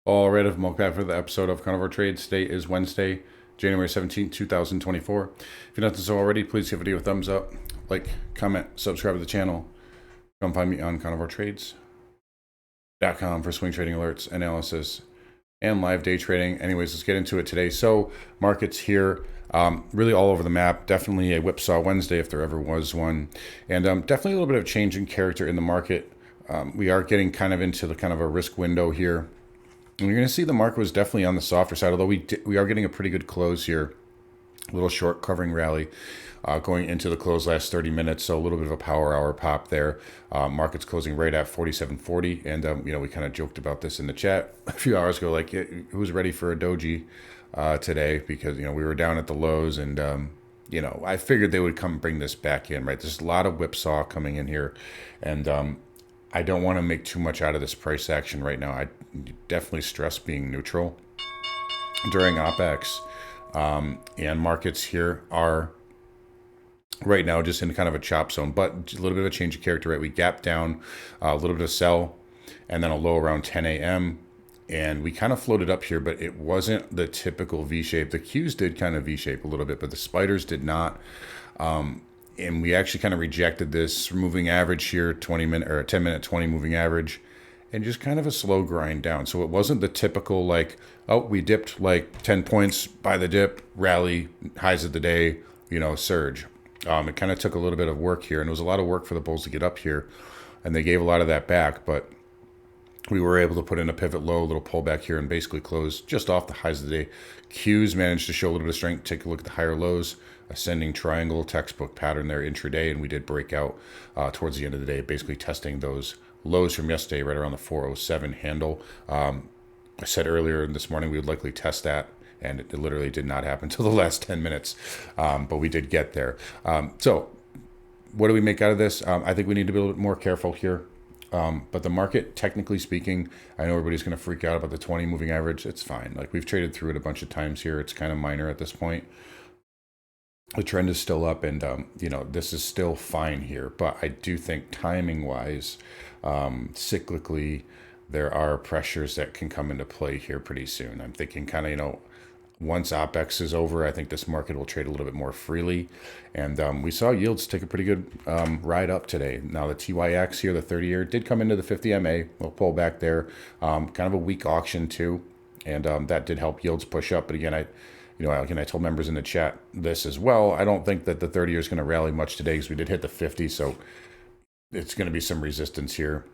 All right, welcome back for the episode of Carnivore Trades. Today is Wednesday, January 17th, 2024. If you're not done so already, please give the video a thumbs up, like, comment, subscribe to the channel. Come find me on carnivoretrades.com for swing trading alerts, analysis, and live day trading. Anyways, let's get into it today. So, markets here, really all over the map. Definitely a whipsaw Wednesday if there ever was one. And definitely a little bit of change in character in the market. We are getting kind of into the kind of a risk window here. And you're going to see the market was definitely on the softer side, although we are getting a pretty good close here. A little short covering rally going into the close last 30 minutes, so a little bit of a power hour pop there. Market's closing right at 47.40, and we kind of joked about this in the chat a few hours ago, like who's ready for a doji today, because we were down at the lows, and I figured they would come bring this back in, right? There's a lot of whipsaw coming in here, and I don't want to make too much out of this price action right now. I definitely stress being neutral during OPEX. And markets here are right now just in kind of a chop zone, but a little bit of a change of character, right? We gapped down a little bit of sell and then a low around 10 a.m. And we kind of floated up here, but it wasn't the typical V-shape. The Qs did kind of V-shape a little bit, but the spiders did not. And we actually kind of rejected this moving average here, 20-minute or 10-minute 20 moving average, and just kind of a slow grind down. So it wasn't the typical like, oh, we dipped like 10 points by the dip, rally, highs of the day, surge. It kind of took a little bit of work here, and it was a lot of work for the bulls to get up here, and they gave a lot of that back, but we were able to put in a pivot low, a little pullback here, and basically close just off the highs of the day. Qs managed to show a little bit of strength. Take a look at the higher lows, ascending triangle, textbook pattern there intraday, and we did break out towards the end of the day, basically testing those lows from yesterday right around the 407 handle. I said earlier this morning we would likely test that, and it literally did not happen until the last 10 minutes, but we did get there. So what do we make out of this? I think we need to be a little bit more careful here. But the market, technically speaking, I know everybody's going to freak out about the 20 moving average. It's fine. Like, we've traded through it a bunch of times here. It's kind of minor at this point. The trend is still up, and this is still fine here. But I do think timing wise, cyclically, there are pressures that can come into play here pretty soon. I'm thinking kind of, once OPEX is over, I think this market will trade a little bit more freely. And we saw yields take a pretty good ride up today. Now the TYX here, the 30-year, did come into the 50 MA. We'll pull back there. Kind of a weak auction too. And that did help yields push up. But again, I told members in the chat this as well. I don't think that the 30-year is going to rally much today, because we did hit the 50. So it's going to be some resistance here.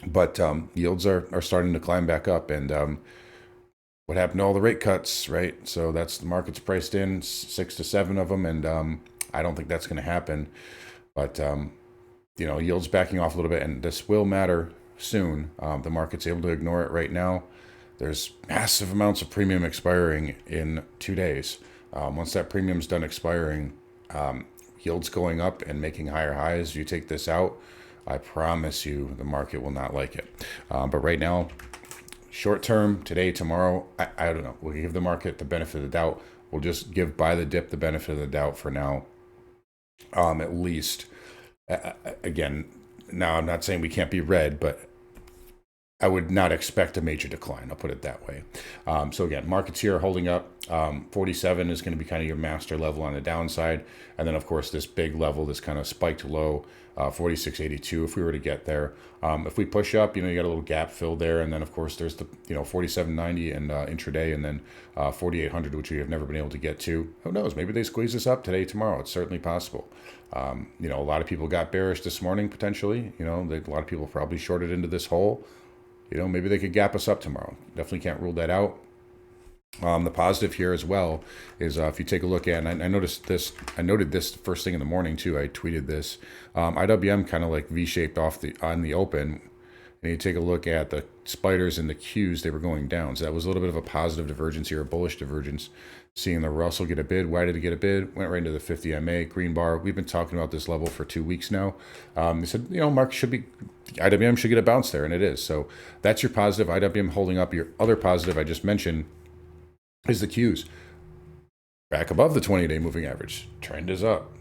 But yields are starting to climb back up. And what happened to all the rate cuts, right? So that's the market's priced in, 6 to 7 of them, and I don't think that's going to happen. But yields backing off a little bit, and this will matter soon. The market's able to ignore it right now. There's massive amounts of premium expiring in 2 days. Once that premium's done expiring, yields going up and making higher highs. You take this out, I promise you the market will not like it. But right now, short term, today, tomorrow, I don't know. We'll give the market the benefit of the doubt. We'll just give buy the dip the benefit of the doubt for now, at least. Again, now I'm not saying we can't be red, but I would not expect a major decline. I'll put it that way. So again, markets here are holding up. 47 is going to be kind of your master level on the downside. And then, of course, this big level, this kind of spiked low, 46.82 if we were to get there. If we push up, you got a little gap fill there. And then, of course, there's the 47.90 and intraday, and then 4800, which we have never been able to get to. Who knows? Maybe they squeeze this up today, tomorrow. It's certainly possible. A lot of people got bearish this morning, potentially. A lot of people probably shorted into this hole. Maybe they could gap us up tomorrow. Definitely can't rule that out. The positive here as well is if you take a look at, and I noticed this, I noted this first thing in the morning too. I tweeted this. IWM kind of like V-shaped on the open, and you take a look at the spiders and the Qs, they were going down. So that was a little bit of a positive divergence here, a bullish divergence. Seeing the Russell get a bid. Why did it get a bid? Went right into the 50 MA green bar. We've been talking about this level for 2 weeks now. They said, market should be, IWM should get a bounce there, and it is. So that's your positive. IWM holding up. Your other positive I just mentioned is the Qs. Back above the 20-day moving average. Trend is up.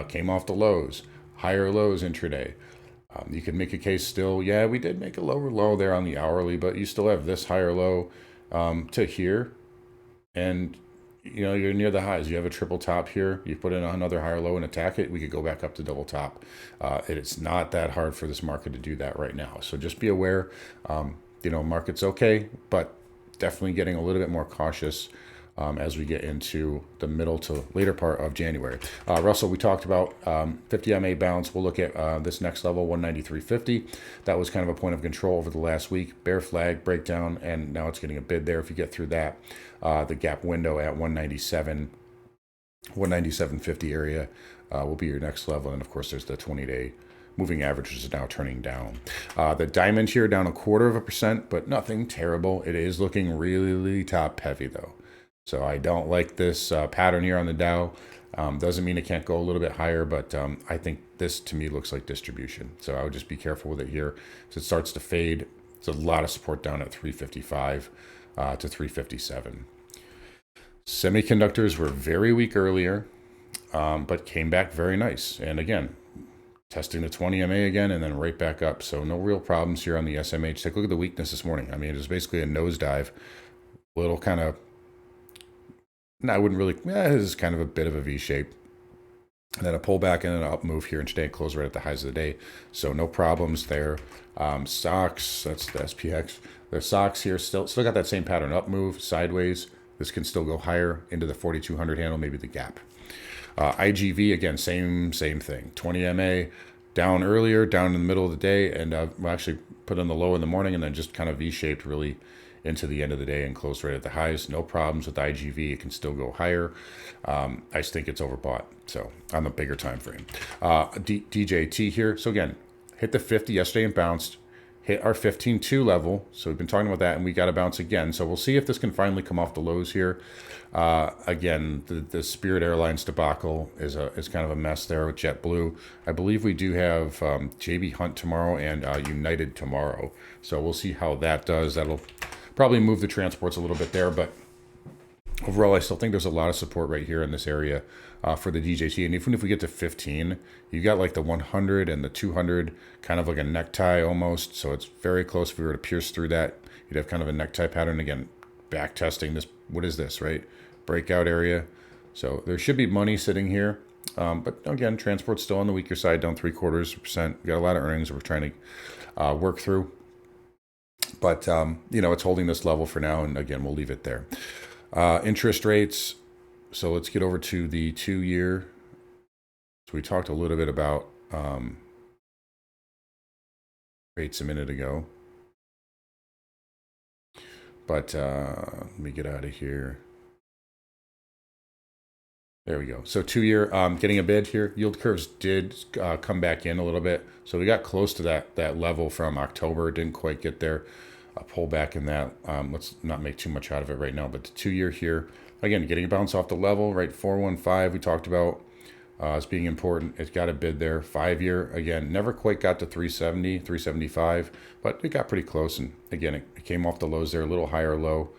Came off the lows. Higher lows intraday. You can make a case still, yeah, we did make a lower low there on the hourly, but you still have this higher low to here. And, you're near the highs. You have a triple top here. You put in another higher low and attack it. We could go back up to double top. It's not that hard for this market to do that right now. So just be aware, market's okay, but definitely getting a little bit more cautious as we get into the middle to later part of January. Russell, we talked about 50 MA bounce. We'll look at this next level, 193.50. That was kind of a point of control over the last week. Bear flag, breakdown, and now it's getting a bid there. If you get through that, the gap window at 197.50 area will be your next level. And of course, there's the 20-day moving average, which is now turning down. The diamond here down 0.25%, but nothing terrible. It is looking really top heavy though. So I don't like this pattern here on the Dow. Doesn't mean it can't go a little bit higher, but I think this to me looks like distribution. So I would just be careful with it here. So it starts to fade. There's a lot of support down at 355 to 357. Semiconductors were very weak earlier, but came back very nice. And again, testing the 20 MA again and then right back up. So no real problems here on the SMH. Take a look at the weakness this morning. I mean, it was basically a nosedive, little kind of, I wouldn't really, this is kind of a bit of a V shape. And then a pullback and an up move here, and today it closed right at the highs of the day. So no problems there. Stocks, that's the SPX. The stocks here still got that same pattern, up move, sideways. This can still go higher into the 4,200 handle, maybe the gap. IGV, again, same thing. 20 MA down earlier, down in the middle of the day, and we'll actually put on the low in the morning and then just kind of V-shaped really into the end of the day and closed right at the highs. No problems with IGV. It can still go higher. I just think it's overbought. So on the bigger time frame. DJT here. So again, hit the 50 yesterday and bounced. Hit our 15.2 level. So we've been talking about that, and we got to bounce again. So we'll see if this can finally come off the lows here. Again, the Spirit Airlines debacle is kind of a mess there with JetBlue. I believe we do have JB Hunt tomorrow and United tomorrow. So we'll see how that does. That'll probably move the transports a little bit there, but overall, I still think there's a lot of support right here in this area for the DJT. And even if we get to 15, you got like the 100 and the 200, kind of like a necktie almost. So it's very close. If we were to pierce through that, you'd have kind of a necktie pattern. Again, back testing this. What is this, right? Breakout area. So there should be money sitting here. But again, transport's still on the weaker side, down 0.75%. We got a lot of earnings we're trying to work through. But, it's holding this level for now. And again, we'll leave it there. Interest rates. So let's get over to the 2-year. So we talked a little bit about rates a minute ago. But let me get out of here. There we go. So 2-year, getting a bid here. Yield curves did come back in a little bit. So we got close to that level from October. Didn't quite get there. A pullback in that. Let's not make too much out of it right now. But the 2-year here, again, getting a bounce off the level, right? 415 we talked about as being important. It's got a bid there. 5-year, again, never quite got to 370, 375, but it got pretty close. And again, it came off the lows there, a little higher low.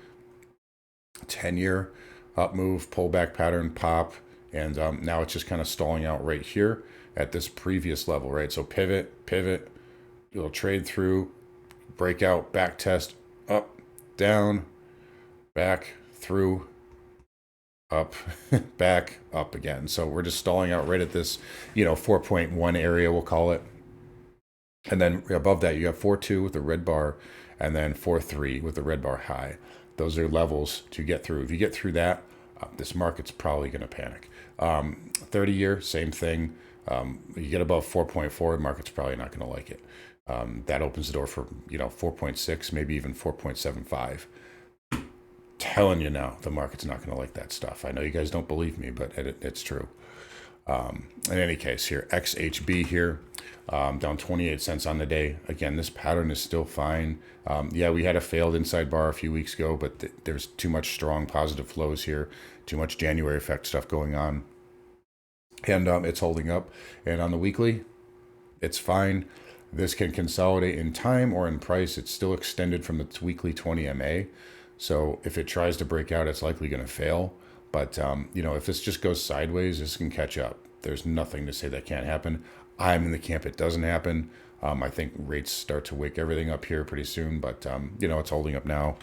10-year. Up move, pullback pattern, pop, and now it's just kind of stalling out right here at this previous level, right? So pivot, you'll trade through, breakout, back test, up, down, back, through, up, back, up again. So we're just stalling out right at this, 4.1 area, we'll call it. And then above that, you have 4.2 with the red bar, and then 4.3 with the red bar high. Those are levels to get through. If you get through that, this market's probably going to panic. 30-year, same thing. You get above 4.4, the market's probably not going to like it. That opens the door for 4.6, maybe even 4.75. Telling you now, the market's not going to like that stuff. I know you guys don't believe me, but it's true. In any case, here XHB here, down 28 cents on the day. Again, this pattern is still fine. We had a failed inside bar a few weeks ago, but there's too much strong positive flows here, too much January effect stuff going on, and it's holding up. And on the weekly, it's fine. This can consolidate in time or in price. It's still extended from its weekly 20 MA. So if it tries to break out, it's likely going to fail. But, if this just goes sideways, this can catch up. There's nothing to say that can't happen. I'm in the camp it doesn't happen. I think rates start to wake everything up here pretty soon, but it's holding up now.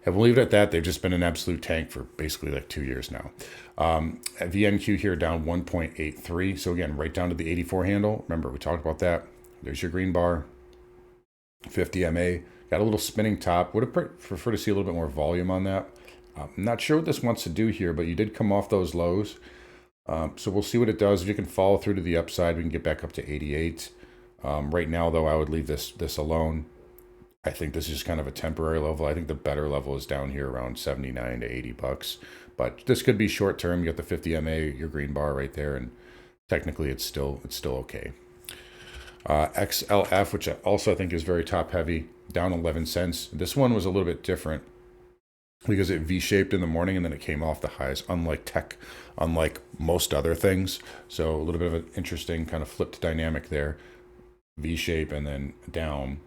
And we'll leave it at that. They've just been an absolute tank for basically like 2 years now. VNQ here down 1.83. So again, right down to the 84 handle. Remember, we talked about that. There's your green bar. 50 MA. Got a little spinning top. Would have preferred to see a little bit more volume on that. I'm not sure what this wants to do here, but you did come off those lows. So we'll see what it does. If you can follow through to the upside, we can get back up to 88. Right now, though, I would leave this alone. I think this is just kind of a temporary level. I think the better level is down here around 79 to 80 bucks. But this could be short term. You got the 50 MA, your green bar right there, and technically it's still okay. XLF, which also I think is very top heavy, down 11 cents. This one was a little bit different because it V-shaped in the morning and then it came off the highs, unlike most other things. So a little bit of an interesting kind of flipped dynamic there. V-shape and then down.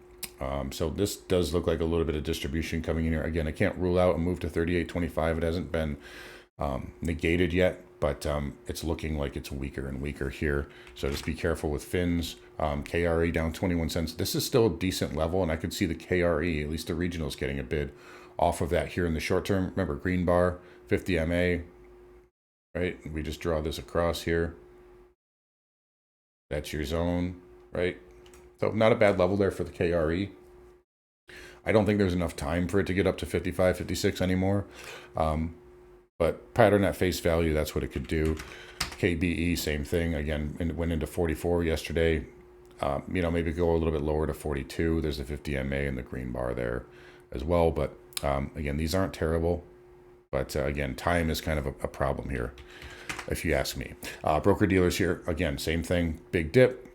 So this does look like a little bit of distribution coming in here. Again, I can't rule out a move to 38.25. It hasn't been negated yet, but it's looking like it's weaker and weaker here. So just be careful with fins. KRE down 21 cents. This is still a decent level, and I could see the KRE, at least the regionals, getting a bid off of that here in the short term. Remember, green bar, 50 MA, right? We just draw this across here. That's your zone, right? So not a bad level there for the KRE. I don't think there's enough time for it to get up to 55, 56 anymore. But pattern at face value, that's what it could do. KBE, same thing. Again, it went into 44 yesterday. Maybe go a little bit lower to 42. There's the 50 MA and the green bar there as well. But again, these aren't terrible. But again, time is kind of a problem here, if you ask me. Broker dealers here, again, same thing. Big dip.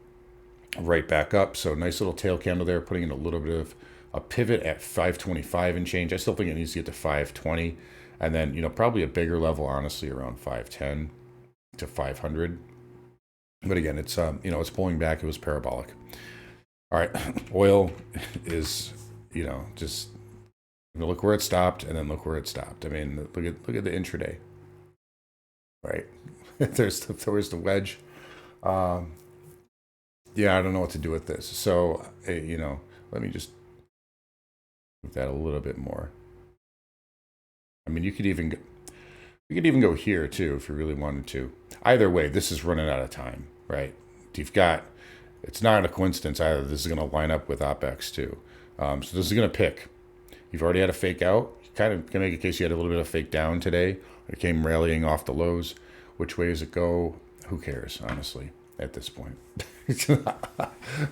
Right back up. So nice little tail candle there, putting in a little bit of a pivot at 525 and change. I still think it needs to get to 520. And then, probably a bigger level, honestly, around 510 to 500. But again, it's, it's pulling back. It was parabolic. All right. Oil is, just look where it stopped and then look where it stopped. I mean, look at the intraday, right? there's the wedge. Yeah, I don't know what to do with this. So, let me just move that a little bit more. I mean, you could even go here too if you really wanted to. Either way, this is running out of time, right? It's not a coincidence either. This is going to line up with OPEX too. So this is going to pick. You've already had a fake out. You kind of can make a case you had a little bit of fake down today. It came rallying off the lows. Which way does it go? Who cares, honestly, at this point?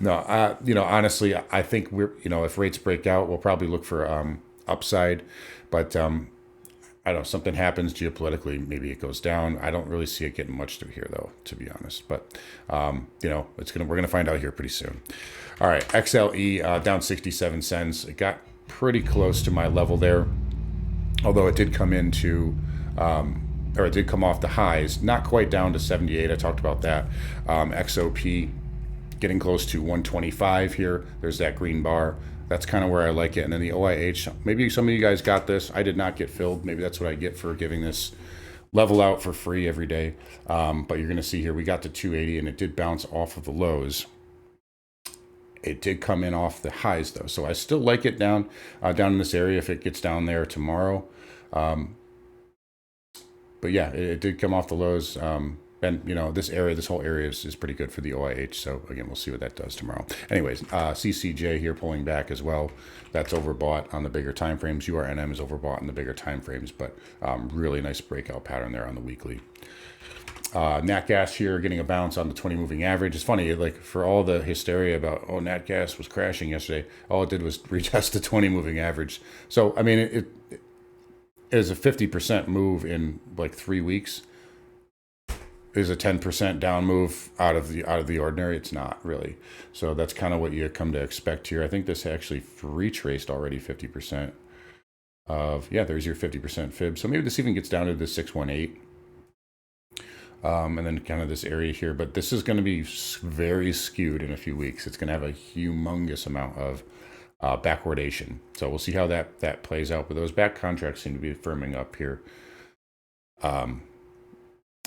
No, honestly, I think if rates break out, we'll probably look for upside, but I don't know, something happens geopolitically, maybe it goes down. I don't really see it getting much through here though, to be honest, but we're going to find out here pretty soon. All right. XLE down 67 cents. It got pretty close to my level there, although it did come it did come off the highs, not quite down to 78. I talked about that. XOP getting close to 125 here. There's that green bar. That's kind of where I like it. And then the OIH, maybe some of you guys got this. I did not get filled. Maybe that's what I get for giving this level out for free every day. But you're going to see here, we got to 280 and it did bounce off of the lows. It did come in off the highs though. So I still like it down in this area if it gets down there tomorrow. But yeah, it did come off the lows. And, this whole area is pretty good for the OIH. So, again, we'll see what that does tomorrow. Anyways, CCJ here pulling back as well. That's overbought on the bigger time frames. URNM is overbought in the bigger time frames, but really nice breakout pattern there on the weekly. Nat gas here getting a bounce on the 20 moving average. It's funny, like for all the hysteria about, Nat gas was crashing yesterday, all it did was retest the 20 moving average. So, I mean, it is a 50% move in like 3 weeks. Is a 10% down move out of the ordinary? It's not really. So that's kind of what you come to expect here. I think this actually retraced already 50% there's your 50% fib. So maybe this even gets down to the 618. And then kind of this area here, but this is going to be very skewed in a few weeks. It's going to have a humongous amount of backwardation. So we'll see how that plays out. But those back contracts seem to be firming up here.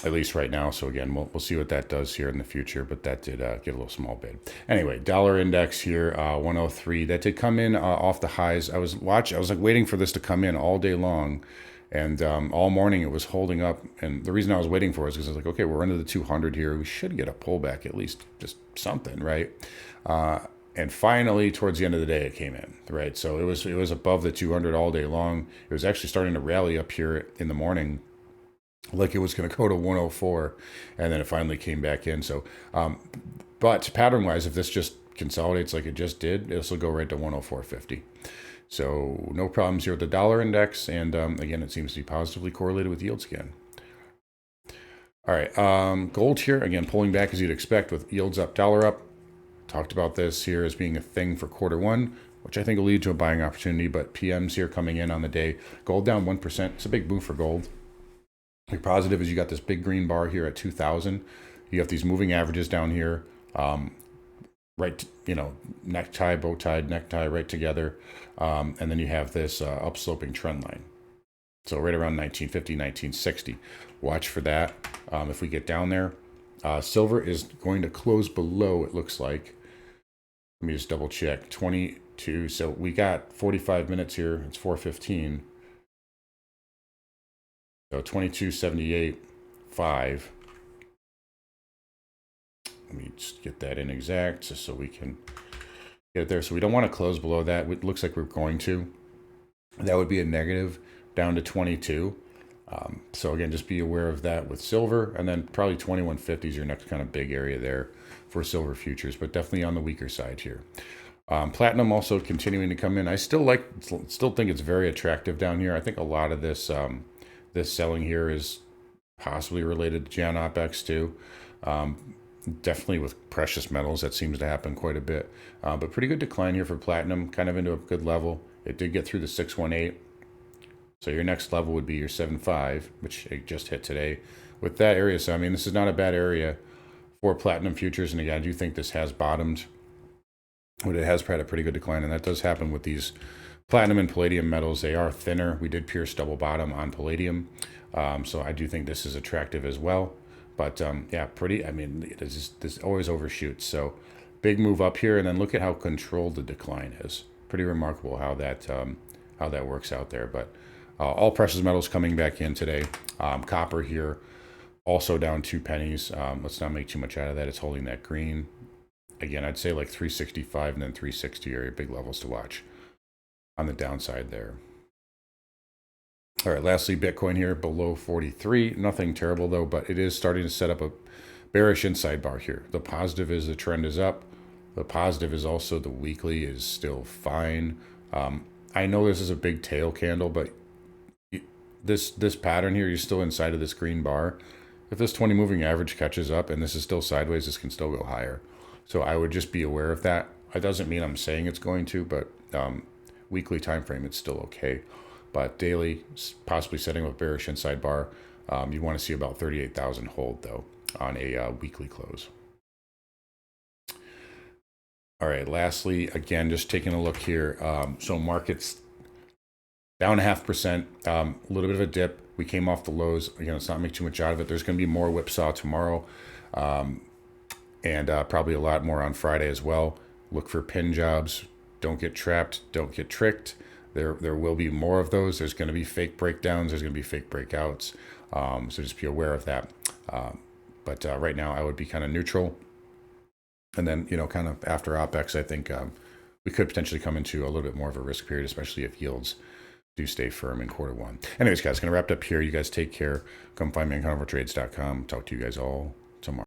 at least right now. So again, we'll see what that does here in the future, but that did give a little small bid. Anyway, dollar index here, 103. That did come in off the highs. I was like waiting for this to come in all day long, and all morning it was holding up. And the reason I was waiting for it is because I was like, okay, we're under the 200 here. We should get a pullback, at least just something, right? And finally, towards the end of the day, it came in, right? So it was above the 200 all day long. It was actually starting to rally up here in the morning, like it was going to go to 104, and then it finally came back in. So, but pattern-wise, if this just consolidates like it just did, this will go right to 104.50. So no problems here with the dollar index, and again, it seems to be positively correlated with yields again. All right, gold here, again, pulling back as you'd expect with yields up, dollar up. Talked about this here as being a thing for Q1, which I think will lead to a buying opportunity, but PMs here coming in on the day. Gold down 1%. It's a big move for gold. Your positive is you got this big green bar here at 2,000. You have these moving averages down here, right, necktie, bow tie, necktie right together. And then you have this upsloping trend line. So right around 1950, 1960. Watch for that. If we get down there, silver is going to close below, it looks like. Let me just double check. 22. So we got 45 minutes here. It's 4:15. So 22.78.5. Let me just get that in exact just so we can get it there. So we don't want to close below that. It looks like we're going to. That would be a negative down to 22. So again, just be aware of that with silver, and then probably 21.50 is your next kind of big area there for silver futures, but definitely on the weaker side here. Platinum also continuing to come in. I still think it's very attractive down here. I think a lot of this this selling here is possibly related to Jan OPEX too. Definitely with precious metals, that seems to happen quite a bit. But pretty good decline here for platinum, kind of into a good level. It did get through the 618. So your next level would be your 7.5, which it just hit today with that area. So, I mean, this is not a bad area for platinum futures. And again, I do think this has bottomed, but it has had a pretty good decline. And that does happen with these platinum and palladium metals. They are thinner. We did pierce double bottom on palladium. So I do think this is attractive as well. But yeah, pretty, I mean, this always overshoots. So big move up here. And then look at how controlled the decline is. Pretty remarkable how that works out there. But all precious metals coming back in today. Copper here also down 2 pennies. Let's not make too much out of that. It's holding that green. Again, I'd say like 365 and then 360 are your big levels to watch on the downside there. All right, lastly, Bitcoin here below 43. Nothing terrible though, but it is starting to set up a bearish inside bar here. The positive is the trend is up. The positive is also the weekly is still fine. I know this is a big tail candle, but this pattern here, you're still inside of this green bar. If this 20 moving average catches up and this is still sideways, this can still go higher. So I would just be aware of that. It doesn't mean I'm saying it's going to, but weekly time frame, it's still okay. But daily, possibly setting up a bearish inside bar. You want to see about 38,000 hold though on a weekly close. All right, lastly, again, just taking a look here. So markets down 0.5%, a little bit of a dip. We came off the lows. Again, let's not make too much out of it. There's going to be more whipsaw tomorrow, and probably a lot more on Friday as well. Look for pin jobs. Don't get trapped. Don't get tricked. There will be more of those. There's going to be fake breakdowns. There's going to be fake breakouts. So just be aware of that. But right now, I would be kind of neutral. And then, kind of after OPEX, I think we could potentially come into a little bit more of a risk period, especially if yields do stay firm in Q1. Anyways, guys, going to wrap it up here. You guys take care. Come find me on carnivoretrades.com. Talk to you guys all